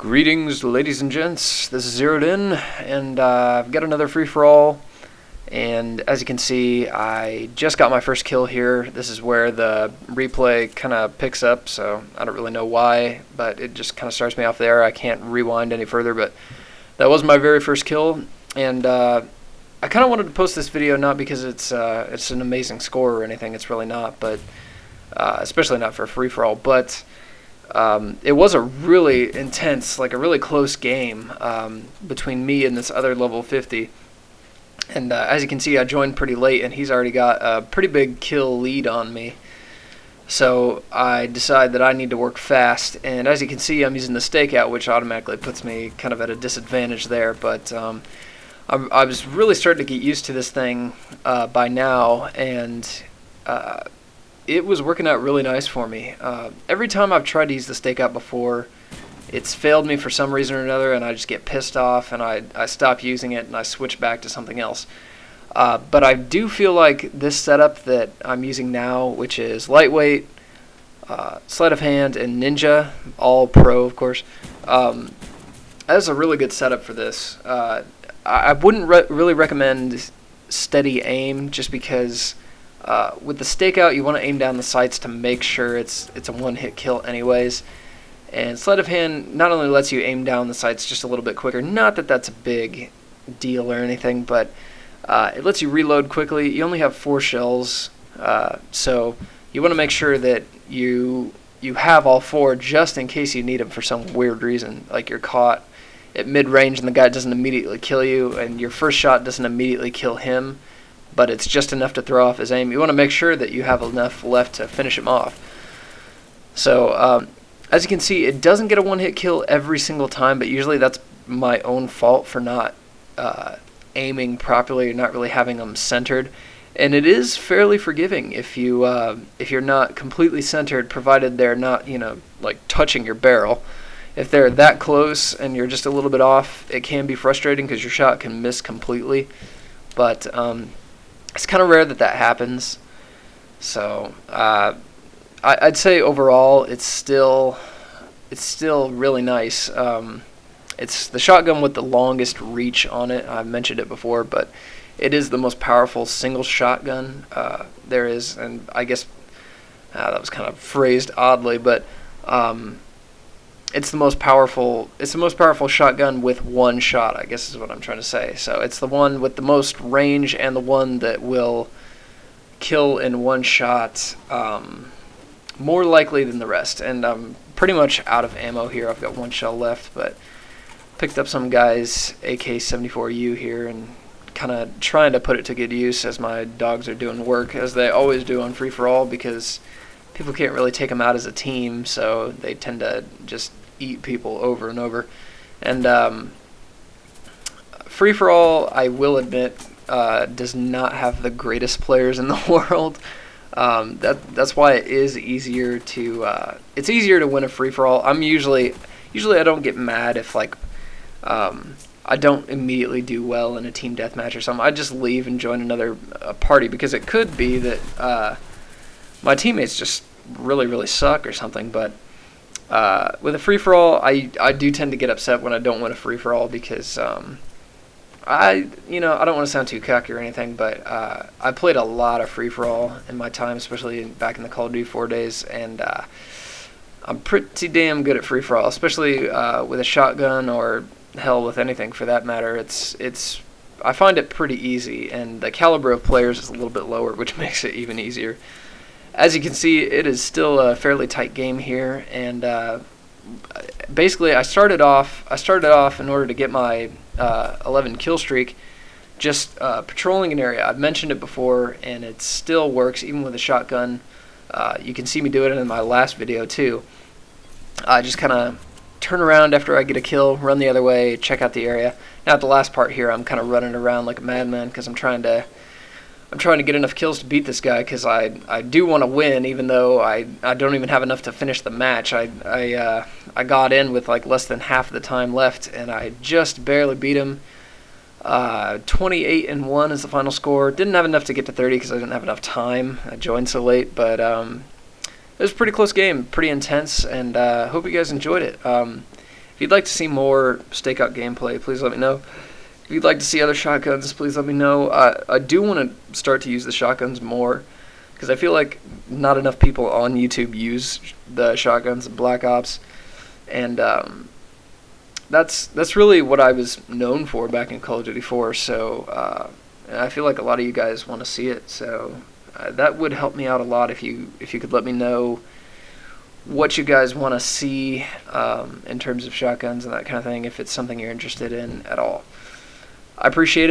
Greetings, ladies and gents. This is Zeroed In, and I've got another free-for-all. And as you can see, I just got my first kill here. This is where the replay kind of picks up, so I don't really know why, but it just kind of starts me off there. I can't rewind any further, but that was my very first kill. And I kind of wanted to post this video not because it's an amazing score or anything. It's really not, but especially not for a free-for-all. But it was a really intense, like a really close game between me and this other level 50. And as you can see, I joined pretty late, and he's already got a pretty big kill lead on me. So I decide that I need to work fast. And as you can see, I'm using the Stakeout, which automatically puts me kind of at a disadvantage there. But I was really starting to get used to this thing by now, and it was working out really nice for me. Every time I've tried to use the Stakeout before, it's failed me for some reason or another, and I just get pissed off, and I stop using it, and I switch back to something else. But I do feel like this setup that I'm using now, which is lightweight, sleight of hand, and ninja, all pro, of course, that is a really good setup for this. I wouldn't really recommend steady aim, just because with the Stakeout, you want to aim down the sights to make sure it's a one-hit kill anyways. And sleight of hand not only lets you aim down the sights just a little bit quicker, not that that's a big deal or anything, but it lets you reload quickly. You only have 4 shells, so you want to make sure that you have all 4 just in case you need them for some weird reason, like you're caught at mid-range and the guy doesn't immediately kill you, and your first shot doesn't immediately kill him, but it's just enough to throw off his aim. You want to make sure that you have enough left to finish him off. So as you can see, it doesn't get a one-hit kill every single time, but usually that's my own fault for not aiming properly or not really having them centered. And it is fairly forgiving if you're not completely centered, provided they're not, like touching your barrel. If they're that close and you're just a little bit off, it can be frustrating because your shot can miss completely. But it's kind of rare that happens. So I'd say overall it's still really nice. It's the shotgun with the longest reach on it. I've mentioned it before, but it is the most powerful single shotgun there is, and I guess that was kind of phrased oddly, but it's the most powerful. It's the most powerful shotgun with one shot, I guess is what I'm trying to say. So it's the one with the most range and the one that will kill in one shot more likely than the rest. And I'm pretty much out of ammo here. I've got 1 shell left, but picked up some guy's AK-74U here and kind of trying to put it to good use as my dogs are doing work, as they always do on free-for-all, because people can't really take them out as a team, so they tend to just eat people over and over. And free-for-all, I will admit, does not have the greatest players in the world. That's why it is easier to it's easier to win a free-for-all. Usually I don't get mad if I don't immediately do well in a team deathmatch or something. I just leave and join another party, because it could be that my teammates just really suck or something. But with a free-for-all, I do tend to get upset when I don't win a free-for-all, because I don't want to sound too cocky or anything, but I played a lot of free-for-all in my time, especially back in the Call of Duty 4 days, and I'm pretty damn good at free-for-all, especially with a shotgun, or hell, with anything for that matter. I find it pretty easy, and the caliber of players is a little bit lower, which makes it even easier. As you can see, it is still a fairly tight game here, and basically I started off in order to get my 11 kill streak, just patrolling an area. I've mentioned it before, and it still works even with a shotgun. You can see me do it in my last video too. I just kind of turn around after I get a kill, run the other way, check out the area. Now at the last part here, I'm kind of running around like a madman, because I'm trying to get enough kills to beat this guy, because I do want to win, even though I don't even have enough to finish the match. I got in with like less than half the time left, and I just barely beat him. 28-1 is the final score. Didn't have enough to get to 30 because I didn't have enough time. I joined so late, but it was a pretty close game, pretty intense, and hope you guys enjoyed it. If you'd like to see more Stakeout gameplay, please let me know. If you'd like to see other shotguns, please let me know. I do want to start to use the shotguns more, because I feel like not enough people on YouTube use the shotguns in Black Ops, and that's really what I was known for back in Call of Duty 4. So and I feel like a lot of you guys want to see it. So that would help me out a lot if you could let me know what you guys want to see in terms of shotguns and that kind of thing, if it's something you're interested in at all. I appreciate it.